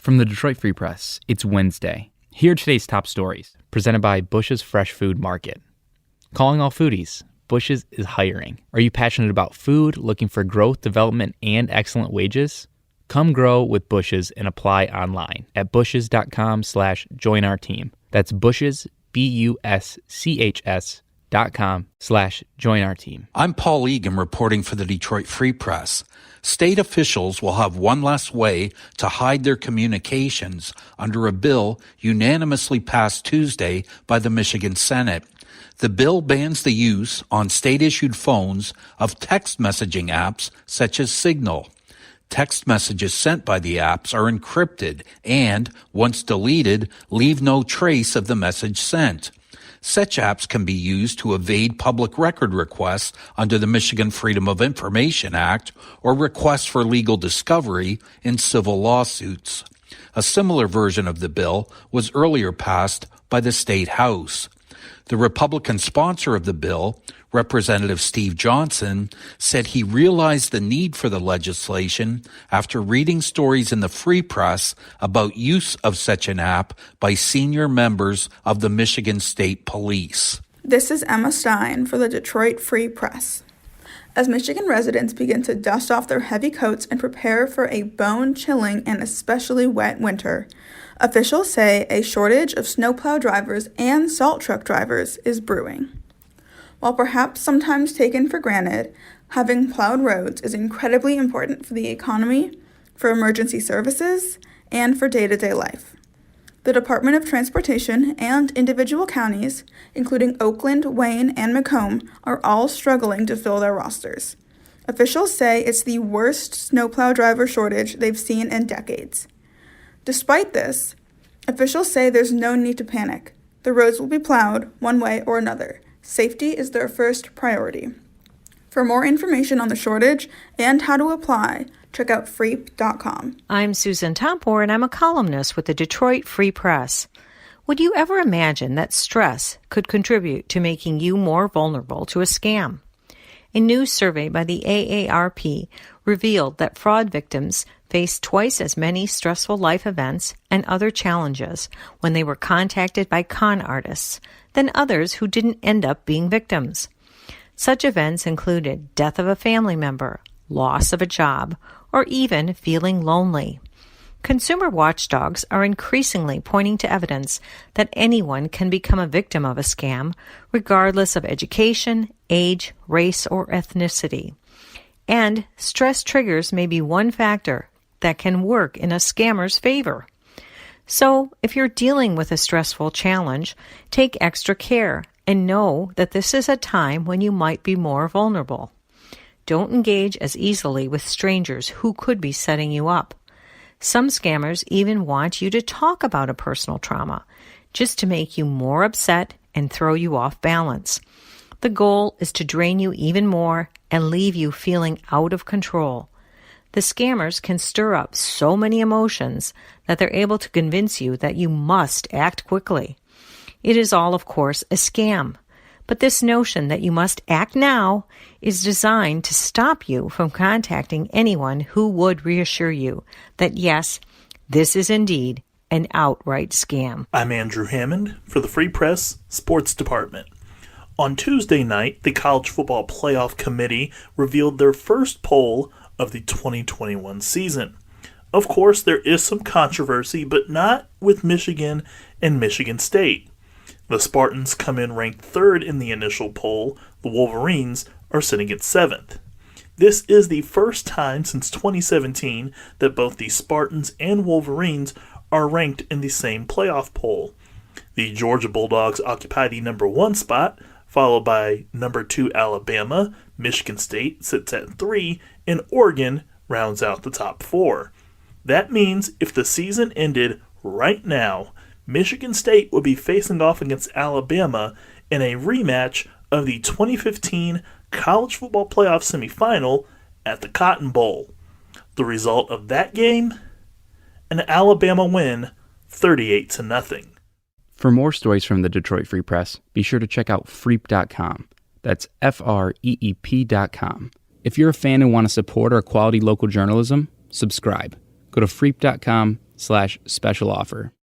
From the Detroit Free Press, it's Wednesday. Here are today's top stories, presented by Bush's Fresh Food Market. Calling all foodies, Bush's is hiring. Are you passionate about food, looking for growth, development, and excellent wages? Come grow with Bush's and apply online at bushes.com/join our team. That's Bush's, BUSCHS.com/join our team. I'm Paul Egan reporting for the Detroit Free Press. State officials will have one last way to hide their communications under a bill unanimously passed Tuesday by the Michigan Senate. The bill bans the use on state-issued phones of text messaging apps such as Signal. Text messages sent by the apps are encrypted and, once deleted, leave no trace of the message sent. Such apps can be used to evade public record requests under the Michigan Freedom of Information Act or requests for legal discovery in civil lawsuits. A similar version of the bill was earlier passed by the State House. The Republican sponsor of the bill, Representative Steve Johnson, said he realized the need for the legislation after reading stories in the Free Press about use of such an app by senior members of the Michigan State Police. This is Emma Stein for the Detroit Free Press. As Michigan residents begin to dust off their heavy coats and prepare for a bone-chilling and especially wet winter, officials say a shortage of snowplow drivers and salt truck drivers is brewing. While perhaps sometimes taken for granted, having plowed roads is incredibly important for the economy, for emergency services, and for day-to-day life. The Department of Transportation and individual counties, including Oakland, Wayne, and Macomb, are all struggling to fill their rosters. Officials say it's the worst snowplow driver shortage they've seen in decades. Despite this, officials say there's no need to panic. The roads will be plowed one way or another. Safety is their first priority. For more information on the shortage and how to apply, check out freep.com. I'm Susan Tompor, and I'm a columnist with the Detroit Free Press. Would you ever imagine that stress could contribute to making you more vulnerable to a scam? A new survey by the AARP revealed that fraud victims faced twice as many stressful life events and other challenges when they were contacted by con artists than others who didn't end up being victims. Such events included death of a family member, loss of a job, or even feeling lonely. Consumer watchdogs are increasingly pointing to evidence that anyone can become a victim of a scam, regardless of education, age, race, or ethnicity. And stress triggers may be one factor that can work in a scammer's favor. So, if you're dealing with a stressful challenge, take extra care and know that this is a time when you might be more vulnerable. Don't engage as easily with strangers who could be setting you up. Some scammers even want you to talk about a personal trauma, just to make you more upset and throw you off balance. The goal is to drain you even more and leave you feeling out of control. The scammers can stir up so many emotions that they're able to convince you that you must act quickly. It is all, of course, a scam. But this notion that you must act now is designed to stop you from contacting anyone who would reassure you that, yes, this is indeed an outright scam. I'm Andrew Hammond for the Free Press Sports Department. On Tuesday night, the College Football Playoff Committee revealed their first poll of the 2021 season. Of course, there is some controversy, but not with Michigan and Michigan State. The Spartans come in ranked third in the initial poll. The Wolverines are sitting at seventh. This is the first time since 2017 that both the Spartans and Wolverines are ranked in the same playoff poll. The Georgia Bulldogs occupy the number 1 spot, followed by number 2 Alabama. Michigan State sits at 3, and Oregon rounds out the top 4. That means if the season ended right now, Michigan State would be facing off against Alabama in a rematch of the 2015 College Football Playoff semifinal at the Cotton Bowl. The result of that game? An Alabama win, 38-0. For more stories from the Detroit Free Press, be sure to check out freep.com. That's FREEP.com. If you're a fan and want to support our quality local journalism, subscribe. Go to freep.com FOIA.com/special offer.